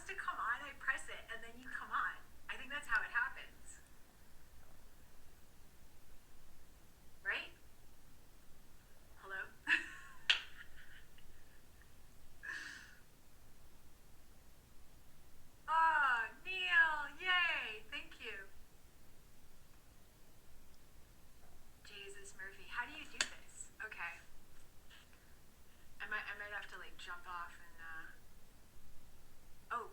to come on, I press it, and then you come on. I think that's how it happens. Right? Hello? Oh, Neil! Yay! Thank you. Jesus, Murphy. How do you do this? Okay. I might have to like jump off and oh,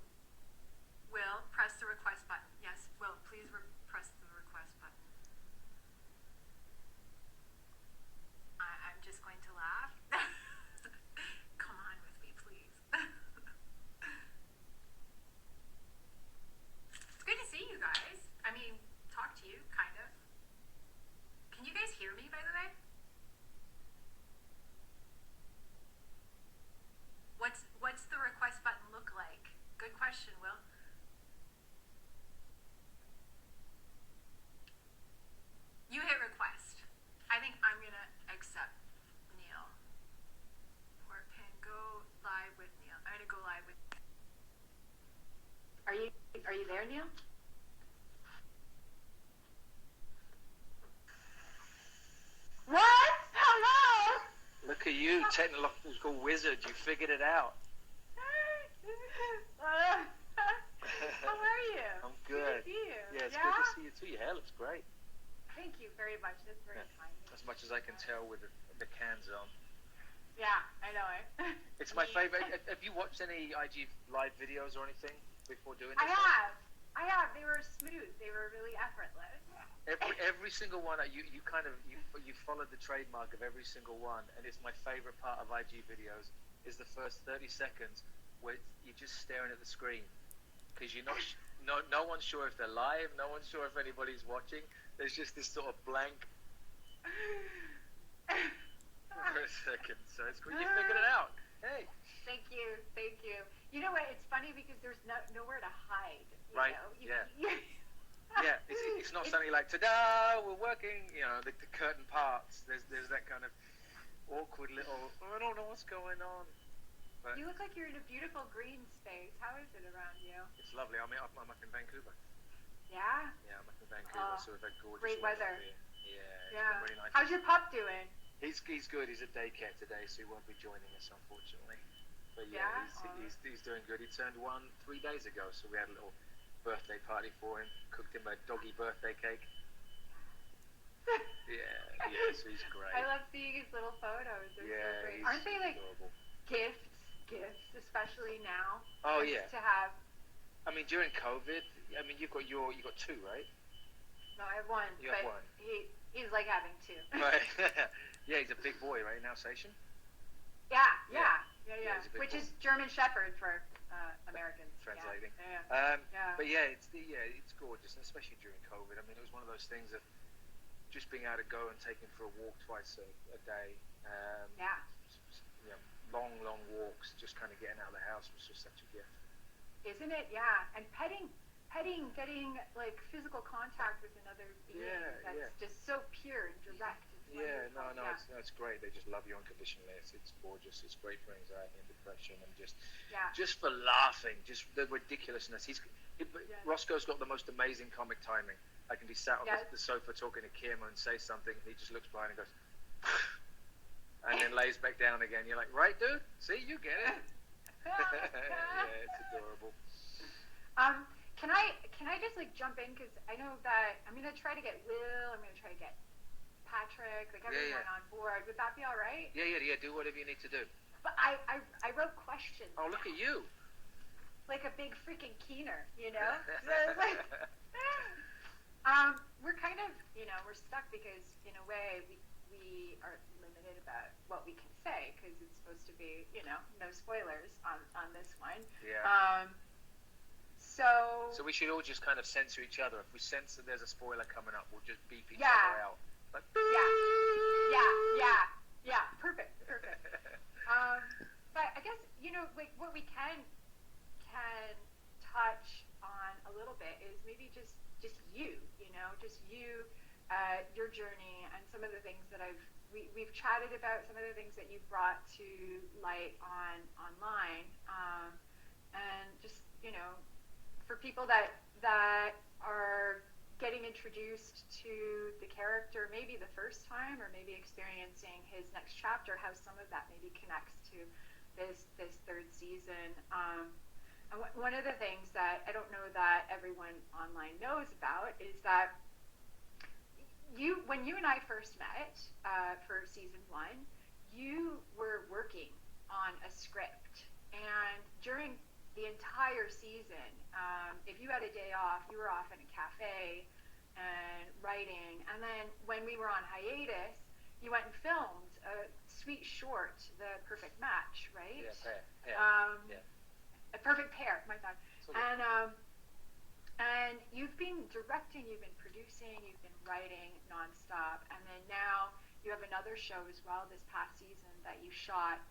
Will, press the request button. Yes, Will, please press the request button. I'm just going to laugh. Come on with me, please. It's good to see you guys. I mean, talk to you, kind of. Can you guys hear me, by the way? What's the request button look like? Good question, Will. You hit request. I think I'm gonna accept Neil. Or pin go live with Neil. I'm gonna go live with. Are you there, Neil? What? Hello? Look at you, technological wizard. You figured it out. How are you? I'm good. Good to see you. Yeah, it's good to see you too. Your hair looks great. Thank you very much. That's very kind. As much as I can tell with the cans on. Yeah, I know it. It's my favorite. Have you watched any IG live videos or anything before doing this? I have. They were smooth. They were really effortless. Every single one. You followed the trademark of every single one, and it's my favorite part of IG videos is the first 30 seconds where you're just staring at the screen because you're not. No one's sure if they're live. No one's sure if anybody's watching. There's just this sort of blank. For a second, so it's cool. You figured it out. Hey. Thank you. You know what? It's funny because there's nowhere to hide. Right. Yeah. Yeah. It's not something like ta-da, we're working. You know, the curtain parts. There's that kind of awkward little. I don't know what's going on. But you look like you're in a beautiful green space. How is it around you? It's lovely. I'm up in Vancouver. Yeah. Yeah, I'm up in Vancouver, so we've had gorgeous great weather. Yeah. It's been really nice. How's your pup doing? He's good. He's at daycare today, so he won't be joining us, unfortunately. But yeah, he's doing good. He turned 1 3 days ago, so we had a little birthday party for him. Cooked him a doggy birthday cake. yeah, so he's great. I love seeing his little photos. They're so great. Aren't they like adorable. gifts, especially now? Oh yeah. To have. I mean, during COVID, you got 2, right? No, I have 1. You have 1. He's like having 2. Right. Yeah, he's a big boy, right? Now, Alsatian? Yeah. Which boy. is German Shepherd for Americans. Translating. Yeah. But yeah, it's gorgeous, and especially during COVID. I mean, it was one of those things of just being able to go and take him for a walk twice a day. Long walks, just kind of getting out of the house was just such a gift. Isn't it? Yeah. And petting, getting like physical contact with another being. That's just so pure and direct. It's great. They just love you unconditionally. It's gorgeous. It's great for anxiety and depression, and just for laughing, just the ridiculousness. Roscoe's got the most amazing comic timing. I can be sat on the sofa talking to Kim and say something, and he just looks behind and goes, and then lays back down again. You're like, right, dude? See, you get it. Yeah, it's adorable. Can I just like jump in, because I know that I'm gonna try to get Will. I'm gonna try to get Patrick, like everyone on board. Would that be all right? Yeah. Do whatever you need to do. But I wrote questions. Oh, look at you. Like a big freaking keener, you know? So like, we're kind of, we're stuck because in a way we are limited about what we can say, because it's supposed to be, no spoilers on this one. Yeah. So we should all just kind of censor each other. If we sense that there's a spoiler coming up, we'll just beep each other out. Like, yeah, perfect. But I guess, like what we can touch on a little bit is maybe just you, your journey, and some of the things that we've chatted about, some of the things that you've brought to light online, and just for people that are getting introduced to the character maybe the first time, or maybe experiencing his next chapter, how some of that maybe connects to this third season. And one of the things that I don't know that everyone online knows about is that when you and I first met for season 1, you were working on a script, and during the entire season, if you had a day off, you were off in a cafe and writing. And then when we were on hiatus, you went and filmed a sweet short, The Perfect Match, right? Yeah. A Perfect Pair, my bad. And you've been directing, you've been producing, you've been writing nonstop, and then now you have another show as well this past season that you shot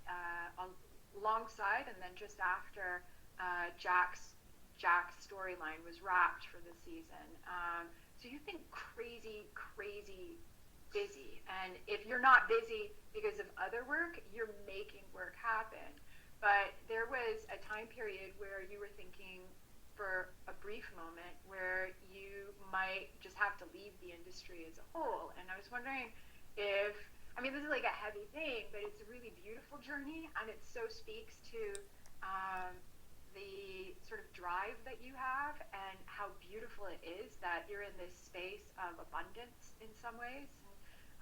alongside, and then just after Jack's storyline was wrapped for the season. So you've been crazy busy, and if you're not busy because of other work, you're making work happen. But there was a time period where you were thinking, for a brief moment, where you might just have to leave the industry as a whole. And I was wondering if, this is like a heavy thing, but it's a really beautiful journey, and it so speaks to the sort of drive that you have, and how beautiful it is that you're in this space of abundance in some ways.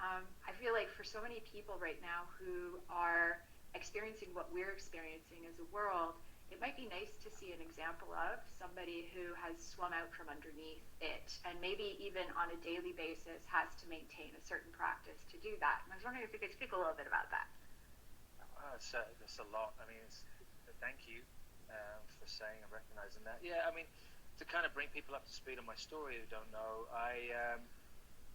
And I feel like for so many people right now who are experiencing what we're experiencing as a world, it might be nice to see an example of somebody who has swum out from underneath it, and maybe even on a daily basis has to maintain a certain practice to do that. And I was wondering if you could speak a little bit about that. That's a lot. Thank you for saying and recognizing that. Yeah, to kind of bring people up to speed on my story who don't know, I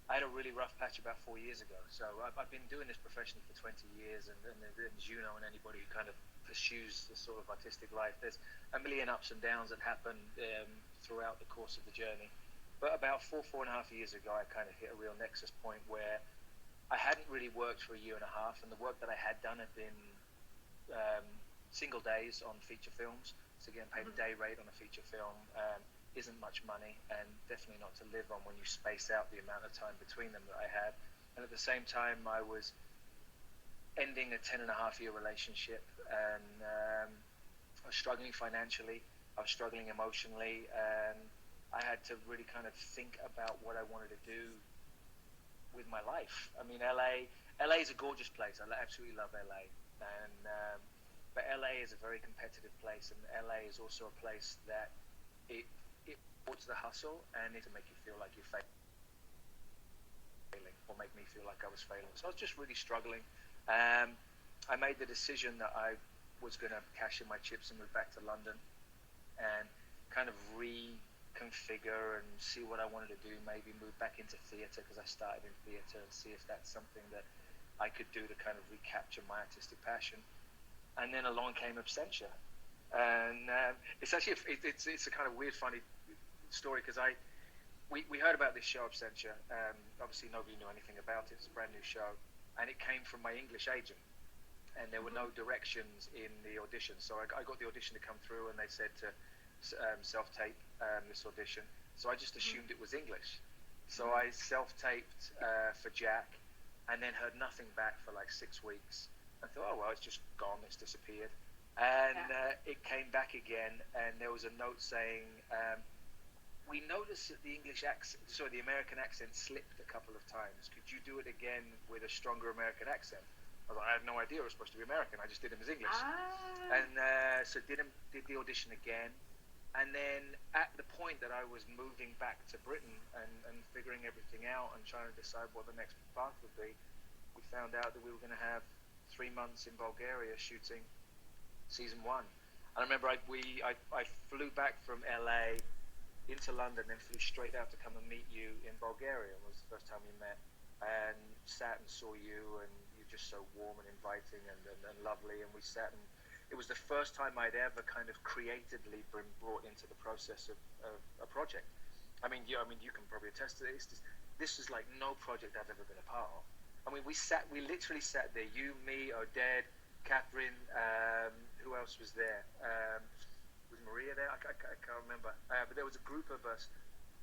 had a really rough patch about 4 years ago. So I've been doing this professionally for 20 years, and as you know, and anybody who kind of pursues this sort of artistic life, there's a million ups and downs that happen throughout the course of the journey. But about 4.5 years ago, I kind of hit a real nexus point where I hadn't really worked for a year and a half, and the work that I had done had been single days on feature films. So getting paid a day rate on a feature film isn't much money, and definitely not to live on when you space out the amount of time between them that I had. And at the same time, I was ending a 10.5-year relationship, and I was struggling financially, I was struggling emotionally, and I had to really kind of think about what I wanted to do with my life. LA is a gorgeous place. I absolutely love LA, and but LA is a very competitive place, and LA is also a place that it rewards the hustle, and it to make you feel like you're failing, or make me feel like I was failing. So I was just really struggling. I made the decision that I was going to cash in my chips and move back to London and kind of reconfigure and see what I wanted to do, maybe move back into theatre, because I started in theatre, and see if that's something that I could do to kind of recapture my artistic passion. And then along came Absentia. And it's actually it's a kind of weird, funny story, because we heard about this show Absentia. Obviously nobody knew anything about it. It's a brand new show. And it came from my English agent, and there were no directions in the audition. So I got the audition to come through, and they said to self-tape this audition. So I just assumed it was English. So I self-taped for Jack, and then heard nothing back for like 6 weeks. I thought, oh well, it's just gone, it's disappeared. And it came back again, and there was a note saying, we noticed that the American accent slipped a couple of times. Could you do it again with a stronger American accent? I was like, I had no idea it was supposed to be American. I just did him as English. And so did the audition again. And then at the point that I was moving back to Britain and figuring everything out and trying to decide what the next path would be, we found out that we were going to have 3 months in Bulgaria shooting season 1. And I remember I flew back from LA into London, then flew straight out to come and meet you in Bulgaria. It was the first time we met, and sat and saw you, and you're just so warm and inviting and lovely. And we sat, and it was the first time I'd ever kind of creatively been brought into the process of a project. You can probably attest to this. This is like no project I've ever been a part of. We literally sat there, you, me, Oded, Catherine, who else was there? was Maria there? I can't remember. But there was a group of us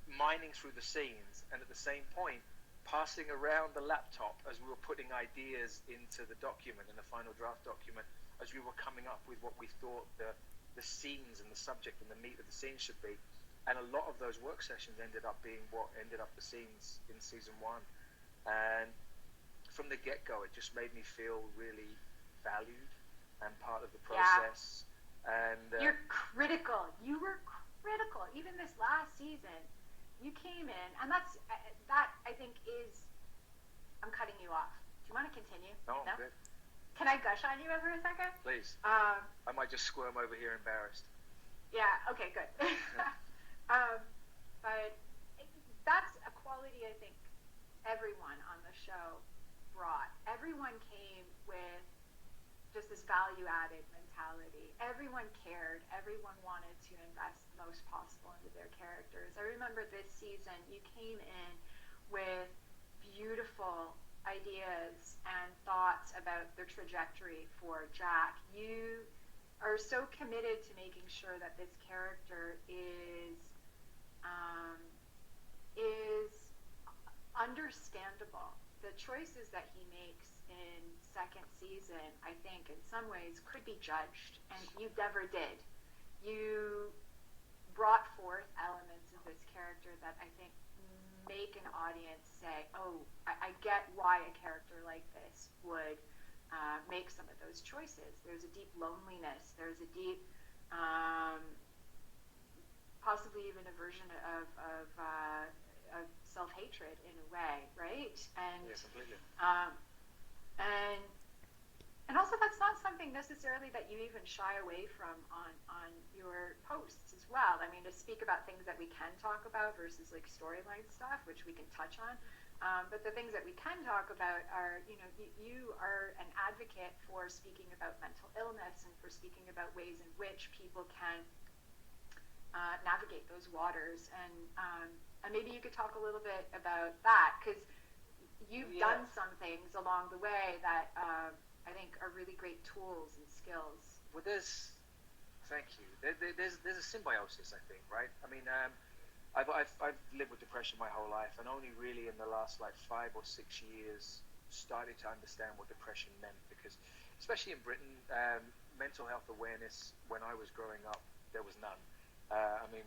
mining through the scenes, and at the same point, passing around the laptop as we were putting ideas into the document, in the final draft document, as we were coming up with what we thought the scenes and the subject and the meat of the scene should be. And a lot of those work sessions ended up being what ended up the scenes in season 1. And from the get-go, it just made me feel really valued and part of the process. Yeah. And you're critical. You were critical. Even this last season, you came in, and that I think is. I'm cutting you off. Do you want to continue? No, I'm good. Can I gush on you for a second? Please. I might just squirm over here embarrassed. Yeah. Okay. Good. But that's a quality I think everyone on the show brought. Everyone came with just this value-added mentality. Everyone cared. Everyone wanted to invest the most possible into their characters. I remember this season, you came in with beautiful ideas and thoughts about the trajectory for Jack. You are so committed to making sure that this character is understandable. The choices that he makes in second season, I think, in some ways could be judged, and you never did. You brought forth elements of this character that I think make an audience say, oh, I get why a character like this would make some of those choices. There's a deep loneliness. There's a deep, possibly even a version of self-hatred in a way, right? And yeah, completely. And also that's not something necessarily that you even shy away from on your posts as well. I mean, to speak about things that we can talk about versus like storyline stuff, which we can touch on. But the things that we can talk about are, you are an advocate for speaking about mental illness and for speaking about ways in which people can navigate those waters. And maybe you could talk a little bit about that, because you've done some things along the way that I think are really great tools and skills. Well, thank you. There's a symbiosis, I think, right? I mean, I've lived with depression my whole life, and only really in the last 5 or 6 years started to understand what depression meant, because especially in Britain, mental health awareness when I was growing up, there was none. I mean,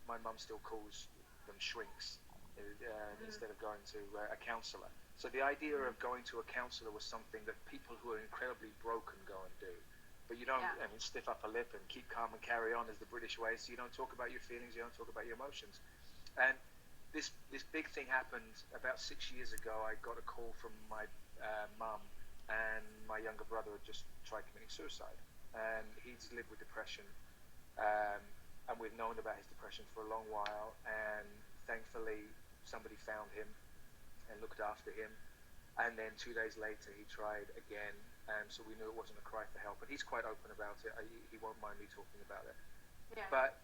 my mum still calls them shrinks instead of going to a counsellor. So the idea of going to a counsellor was something that people who are incredibly broken go and do. But you don't stiff up a lip and keep calm and carry on, as the British way. So you don't talk about your feelings, you don't talk about your emotions. And this big thing happened about 6 years ago. I got a call from my mum, and my younger brother had just tried committing suicide. And he's lived with depression. And we've known about his depression for a long while, and thankfully somebody found him and looked after him. And then 2 days later he tried again, so we knew it wasn't a cry for help. But he's quite open about it. He won't mind me talking about it. Yeah. But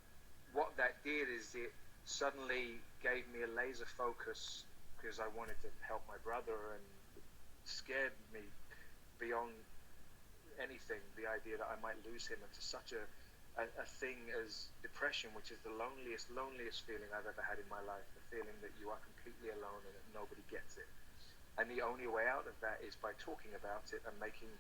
what that did is it suddenly gave me a laser focus, because I wanted to help my brother, and it scared me beyond anything, the idea that I might lose him into such a thing as depression, which is the loneliest feeling I've ever had in my life, the feeling that you are completely alone and that nobody gets it. And the only way out of that is by talking about it and making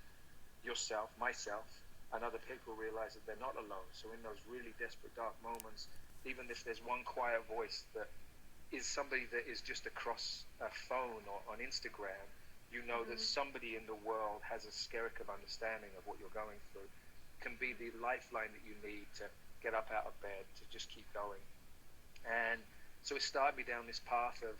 yourself, myself, and other people realize that they're not alone. So in those really desperate, dark moments, even if there's one quiet voice that is somebody that is just across a phone or on Instagram, you know that somebody in the world has a skerrick of understanding of what you're going through, can be the lifeline that you need to get up out of bed, to just keep going. And so it started me down this path of,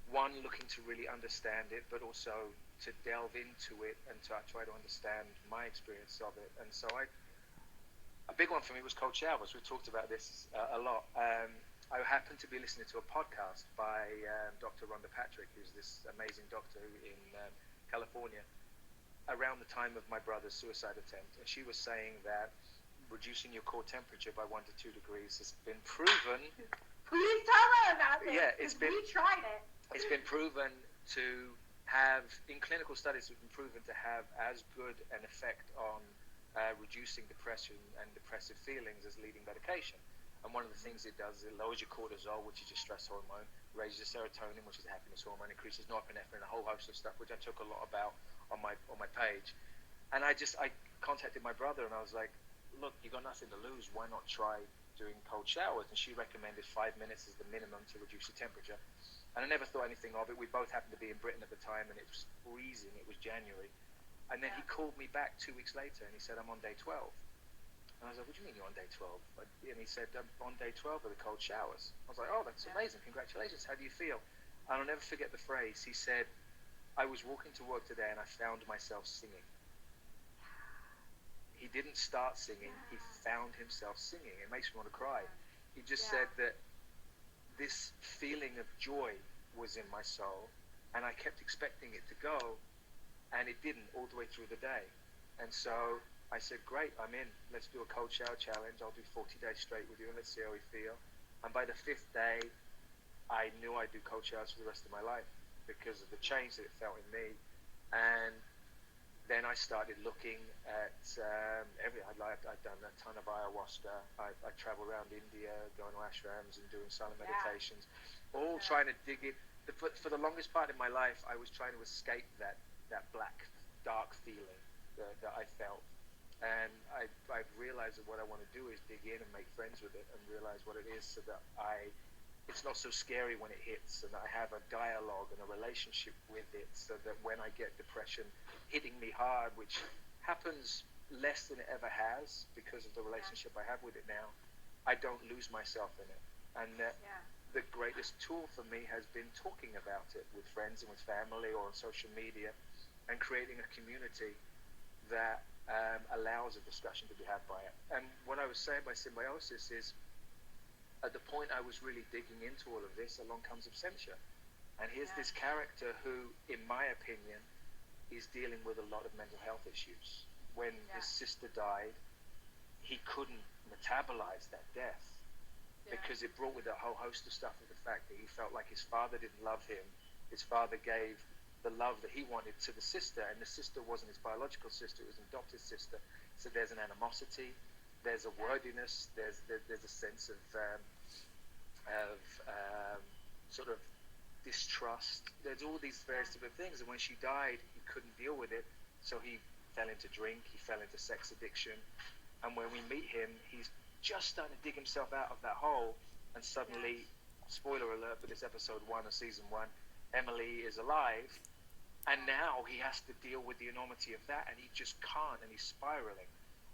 one, looking to really understand it, but also to delve into it and to try to understand my experience of it. And so a big one for me was cold showers. We've talked about this a lot. I happened to be listening to a podcast by Dr. Rhonda Patrick, who's this amazing doctor in California, around the time of my brother's suicide attempt. And she was saying that reducing your core temperature by 1 to 2 degrees has been proven. Please tell her about this. Yeah, we tried it. It's been proven to have, in clinical studies, it's been proven to have as good an effect on reducing depression and depressive feelings as leading medication. And one of the things it does is it lowers your cortisol, which is your stress hormone, raises your serotonin, which is a happiness hormone, increases norepinephrine, a whole host of stuff, which I talk a lot about on my page. And I contacted my brother, and I was like, look, you got nothing to lose. Why not try doing cold showers? And she recommended 5 minutes as the minimum to reduce your temperature. And I never thought anything of it. We both happened to be in Britain at the time, and it was freezing. It was January. And then he called me back 2 weeks later, and he said, I'm on day 12. And I was like, what do you mean you're on day 12? And he said, I'm on day 12 of the cold showers. I was like, oh, that's amazing. Congratulations. How do you feel? And I'll never forget the phrase. He said, I was walking to work today, and I found myself singing. He didn't start singing. He found himself singing. It makes me want to cry. He just said that this feeling of joy was in my soul, and I kept expecting it to go, and it didn't all the way through the day. And so I said, great, I'm in. Let's do a cold shower challenge. I'll do 40 days straight with you, and let's see how we feel. And by the 5th day, I knew I'd do cold showers for the rest of my life because of the change that it felt in me. And then I started looking at I'd done a ton of ayahuasca. I traveled around India, going to ashrams and doing silent meditations, all trying to dig in. For the longest part of my life, I was trying to escape that black, dark feeling that I felt. And I've realized that what I want to do is dig in and make friends with it and realize what it is, so that it's not so scary when it hits, and I have a dialogue and a relationship with it, so that when I get depression hitting me hard, which happens less than it ever has because of the relationship I have with it now, I don't lose myself in it. And the greatest tool for me has been talking about it with friends and with family or on social media, and creating a community that allows a discussion to be had by it. And what I was saying by symbiosis is, at the point I was really digging into all of this, along comes Absentia. And here's this character who, in my opinion, is dealing with a lot of mental health issues. When his sister died, he couldn't metabolize that death because it brought with it a whole host of stuff, with the fact that he felt like his father didn't love him. His father gave the love that he wanted to the sister, and the sister wasn't his biological sister, it was an adopted sister. So there's an animosity, there's a wordiness, there's a sense of sort of distrust. There's all these various different things, and when she died, he couldn't deal with it, so he fell into drink, he fell into sex addiction, and when we meet him, he's just starting to dig himself out of that hole, and suddenly, spoiler alert, but it's episode 1 of season 1, Emily is alive, and now he has to deal with the enormity of that, and he just can't, and he's spiraling.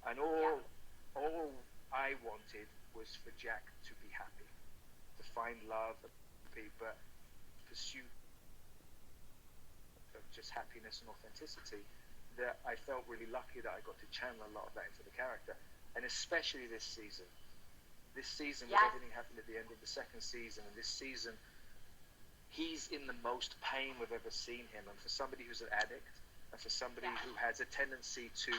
And all I wanted was for Jack to be happy, to find love, but pursue of just happiness and authenticity, that I felt really lucky that I got to channel a lot of that into the character. And especially this season. This season, with everything happened at the end of the second season, and this season, he's in the most pain we've ever seen him. And for somebody who's an addict, and for somebody who has a tendency to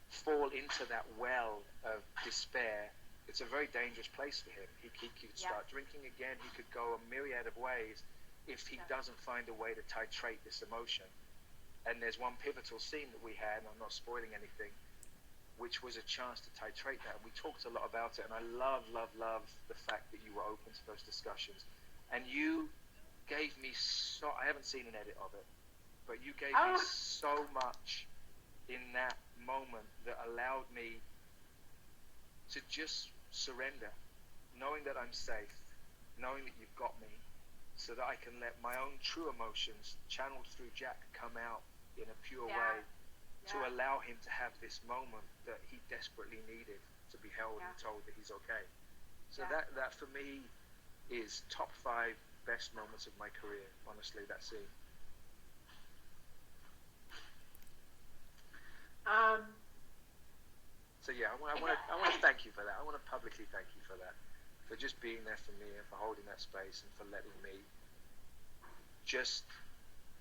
fall into that well of despair, it's a very dangerous place for him. He could start drinking again. He could go a myriad of ways if he doesn't find a way to titrate this emotion. And there's one pivotal scene that we had, and I'm not spoiling anything, which was a chance to titrate that. And we talked a lot about it, and I love the fact that you were open to those discussions. And you gave me I haven't seen an edit of it, but you gave me so much in that moment that allowed me to just surrender, knowing that I'm safe, knowing that you've got me, so that I can let my own true emotions channeled through Jack come out in a pure way, to allow him to have this moment that he desperately needed, to be held and told that he's okay. So that for me is top 5 best moments of my career, honestly, that scene. So I want to thank you for that. I want to publicly thank you for that, for just being there for me and for holding that space and for letting me just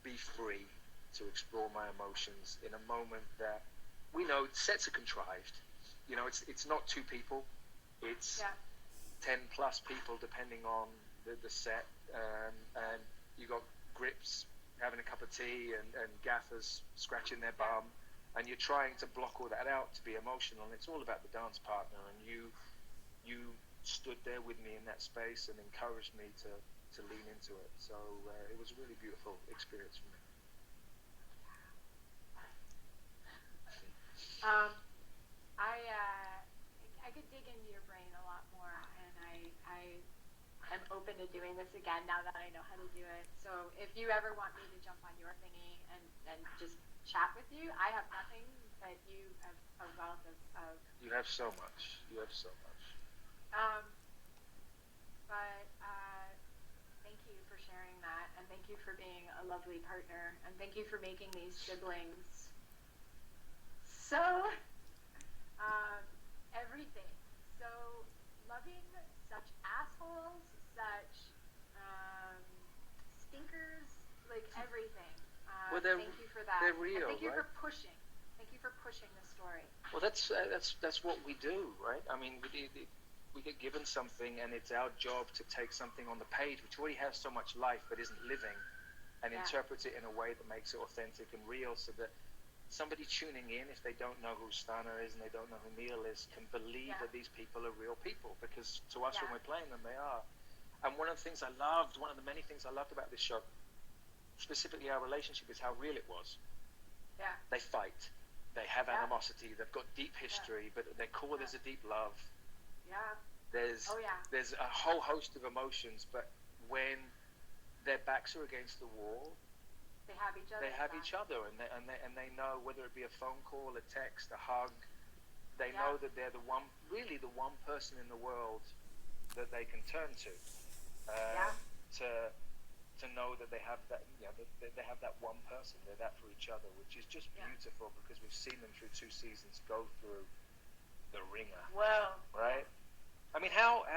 be free to explore my emotions in a moment that we know sets are contrived. You know, it's not 2 people, it's 10 plus people depending on the set, and you got grips having a cup of tea and gaffers scratching their bum, and you're trying to block all that out to be emotional, and it's all about the dance partner, and you stood there with me in that space and encouraged me to lean into it. So it was a really beautiful experience for me. I could dig into your brain a lot more, and I am open to doing this again now that I know how to do it. So if you ever want me to jump on your thingy and just chat with you, I have nothing, but you have a wealth of You have so much. You have so much. But thank you for sharing that, and thank you for being a lovely partner, and thank you for making these siblings so everything, so loving, such assholes, such stinkers, like everything. Well, thank you for that. They're real, and thank you right? for pushing. Thank you for pushing the story. Well, that's what we do, right? I mean, we get given something, and it's our job to take something on the page, which already has so much life but isn't living, and interpret it in a way that makes it authentic and real, so that somebody tuning in, if they don't know who Stana is and they don't know who Neil is, can believe that these people are real people, because to us when we're playing them, they are. And one of the many things I loved about this show, specifically our relationship, is how real it was. Yeah. They fight. They have animosity. They've got deep history, but at their core there's a deep love. Yeah. There's a whole host of emotions, but when their backs are against the wall, they have each other. They have each other, and they know, whether it be a phone call, a text, a hug, they know that they're the one person in the world that they can turn to know that they have that, they have that one person. They're that for each other, which is just beautiful, because we've seen them through 2 seasons go through the ringer. Well, right? I mean, how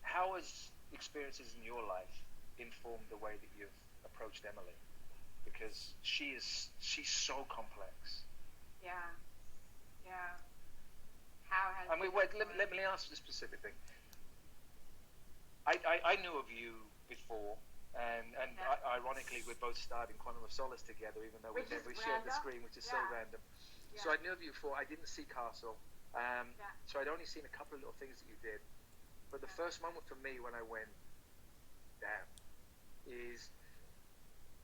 has experiences in your life informed the way that you've approached Emily? Because she's so complex. Yeah. How has? I mean, wait. Let me ask you a specific thing. I knew of you before, and ironically, we both starred in Quantum of Solace together, even though we never shared the screen, which is so random. Yeah. So I knew of you before. I didn't see Castle, so I'd only seen a couple of little things that you did. But the first moment for me when I went, damn, is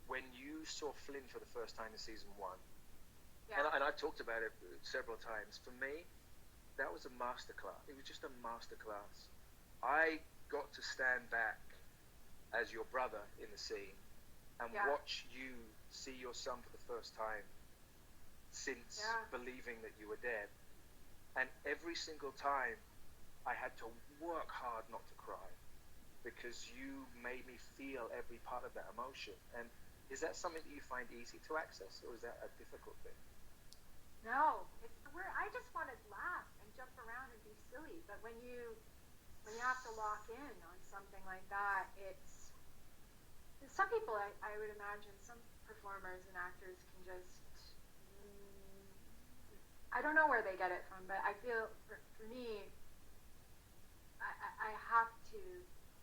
when you saw Flynn for the first time in season 1. Yeah. And I've talked about it several times. For me, that was a masterclass. It was just a masterclass. I got to stand back as your brother in the scene and watch you see your son for the first time since believing that you were dead. And every single time I had to work hard not to cry, because you made me feel every part of that emotion. And is that something that you find easy to access, or is that a difficult thing? No, I just want to laugh and jump around and be silly, but when you have to lock in on something like that, it's some people, I would imagine, some performers and actors can just I don't know where they get it from, but I feel for me, I have to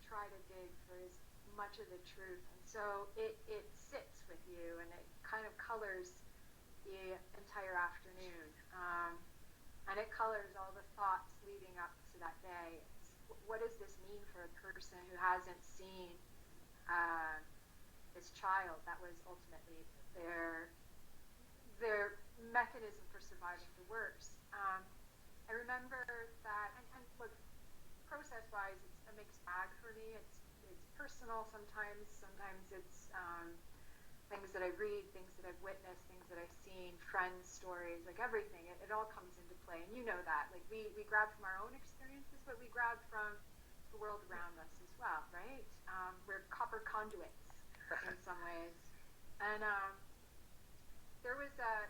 try to dig for as much of the truth, and so it sits with you, and it kind of colors the entire afternoon, and it colors all the thoughts leading up to that day. What does this mean for a person who hasn't seen this child that was ultimately their mechanism for surviving the worst? I remember that, and look, process-wise, it's a mixed bag for me. It's personal sometimes. Sometimes it's things that I read, things that I've witnessed, things that I've seen, friends' stories, like everything. It all comes into play, and you know that. Like we grab from our own experiences, but we grab from the world around us as well, right? We're copper conduits in some ways, and there was I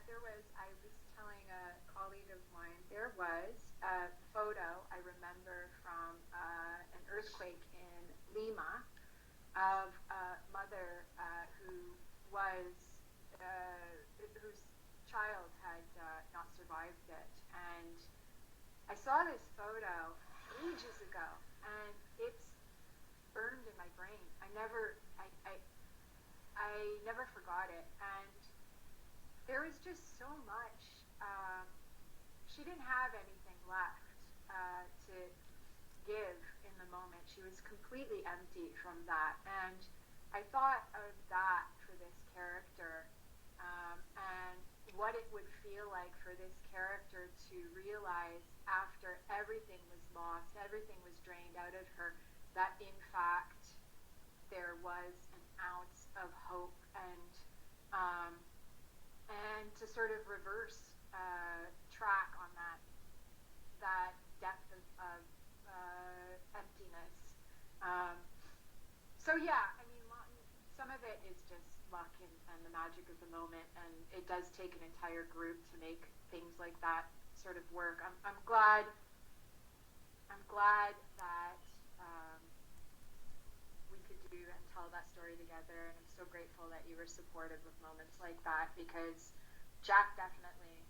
was telling a colleague of mine, there was a photo I remember from an earthquake in Lima of a mother whose child had not survived it, and I saw this photo ages ago, and it's burned in my brain. I never forgot it, and there was just so much. She didn't have anything left to give in the moment. She was completely empty from that. And I thought of that for this character, and what it would feel like for this character to realize after everything was lost, everything was drained out of her, that in fact there was an ounce of hope, um, and to sort of reverse track on that depth of emptiness. Um, so yeah, I mean, some of it is just luck and the magic of the moment, and it does take an entire group to make things like that sort of work. I'm glad that we could do and tell that story together, and I'm so grateful that you were supportive of moments like that, because Jack definitely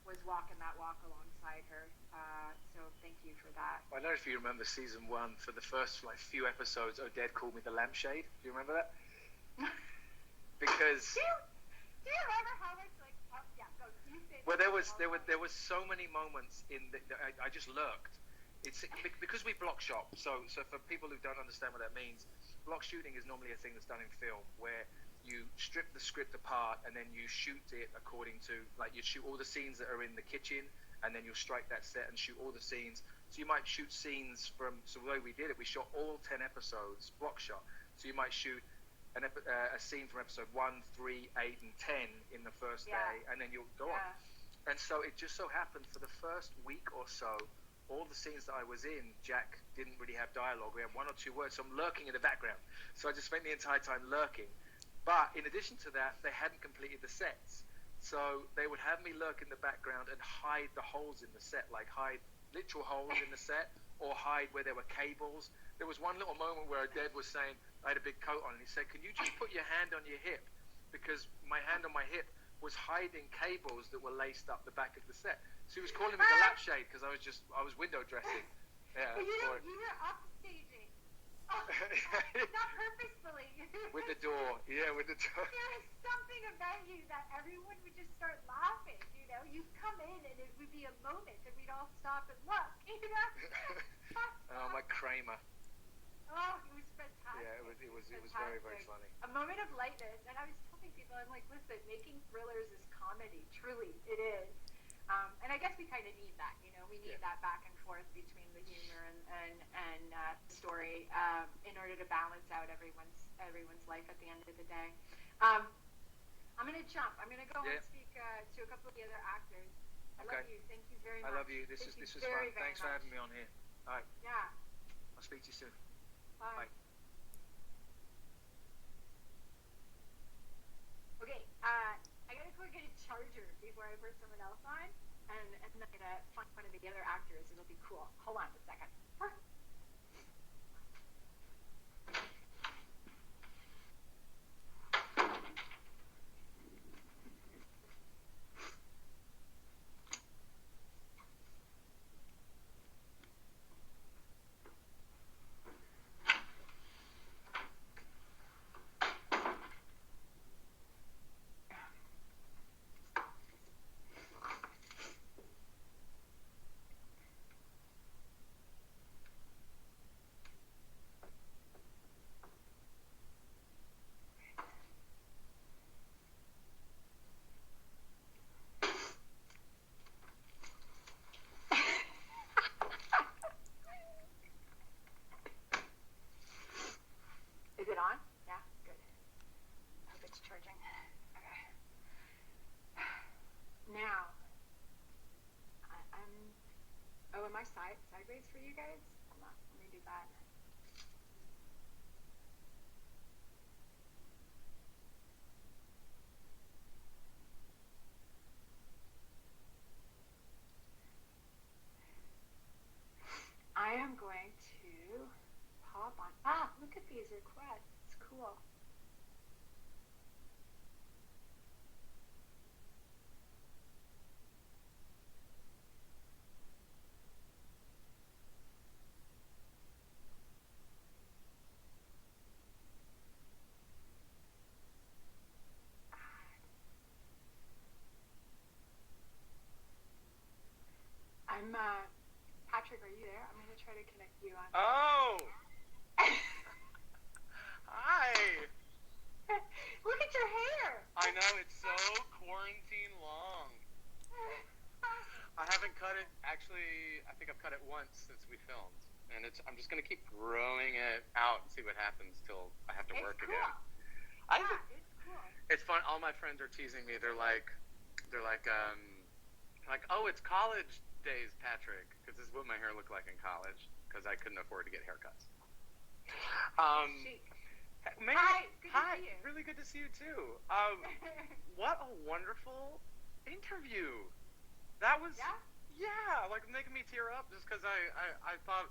was walking that walk alongside her. So thank you for that. I don't know if you remember season 1, for the first few episodes, Odette called me the lampshade. Do you remember that? Because do you remember how much yeah, go. You say. Well, there was so many moments in I just lurked. It's because we block shop. So for people who don't understand what that means, block shooting is normally a thing that's done in film, where you strip the script apart and then you shoot it according to, like, you shoot all the scenes that are in the kitchen, and then you'll strike that set and shoot all the scenes. So you might shoot scenes so the way we did it, we shot all 10 episodes block shot. So you might shoot a scene from episode 1, 3, 8, and 10 in the first day, and then you'll go on. And so it just so happened for the first week or so, all the scenes that I was in, Jack didn't really have dialogue. We had 1 or 2 words, so I'm lurking in the background. So I just spent the entire time lurking. But in addition to that, they hadn't completed the sets. So they would have me lurk in the background and hide the holes in the set, like hide literal holes in the set, or hide where there were cables. There was one little moment where Dad was saying, I had a big coat on, and he said, can you just put your hand on your hip? Because my hand on my hip was hiding cables that were laced up the back of the set. So he was calling me the lampshade because I was window dressing. Yeah, you were upstaging. Oh, not purposefully. With the door. There was something about you that everyone would just start laughing, you know? You'd come in and it would be a moment and we'd all stop and look, you know? Oh, my Kramer. Oh, it was fantastic. Yeah, it was very, very funny. A moment of lightness, and I was telling people, I'm like, listen, making thrillers is comedy. Truly, it is. And I guess we kind of need that, you know. We need that back and forth between the humor and story in order to balance out everyone's life at the end of the day. I'm gonna jump. I'm gonna go and speak to a couple of the other actors. I love you. Thank you very much. I love you. This was fun. Thanks for having me on here. All right. Yeah. I'll speak to you soon. Bye. Bye. Okay, I gotta go get a charger before I put someone else on, and I'm gonna find one of the other actors. It'll be cool. Hold on a second. Is it on? Yeah, good. I hope it's charging. Okay. Now, am I sideways for you guys? Hold on, let me do that. I am going to pop on. Look at these requests. It's cool. Patrick, are you there? I'm going to try to connect you on. Oh! Hi! Look at your hair! I know, it's so quarantine long. I haven't cut it, actually, I think I've cut it once since we filmed. And I'm just going to keep growing it out and see what happens till I have to work again. It's cool. It's fun. All my friends are teasing me. They're like, oh, it's college days, Patrick, because this is what my hair looked like in college, because I couldn't afford to get haircuts. Hi, good to see you. Really good to see you too. What a wonderful interview. That was, like making me tear up just because I thought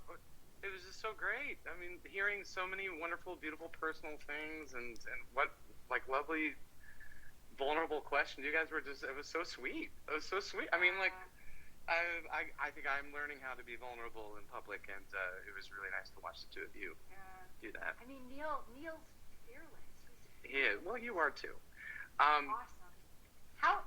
it was just so great. I mean, hearing so many wonderful, beautiful, personal things and what, like, lovely, vulnerable questions. You guys were just, it was so sweet. It was so sweet. I mean, like, I think I'm learning how to be vulnerable in public, and it was really nice to watch the two of you do that. I mean, Neil's fearless. He is. Well, you are too. Awesome. How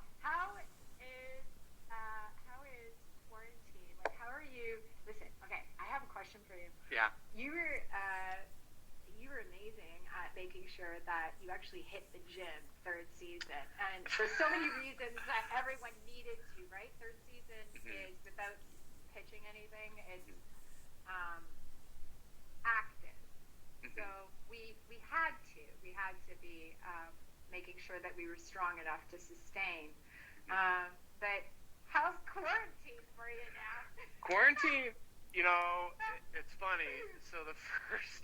is quarantine? Like, how are you? Listen, okay, I have a question for you. Yeah. You were amazing at making sure that you actually hit the gym third season, and for so many reasons that everyone needed to. Right, third season is without pitching anything. It's active. So we had to be making sure that we were strong enough to sustain. But how's quarantine for you now? Quarantine, it's funny. So the first,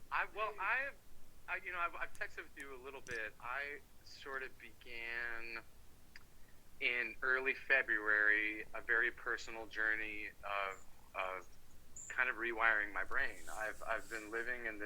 I've texted with you a little bit. I sort of began in early February a very personal journey of kind of rewiring my brain. I've been living in this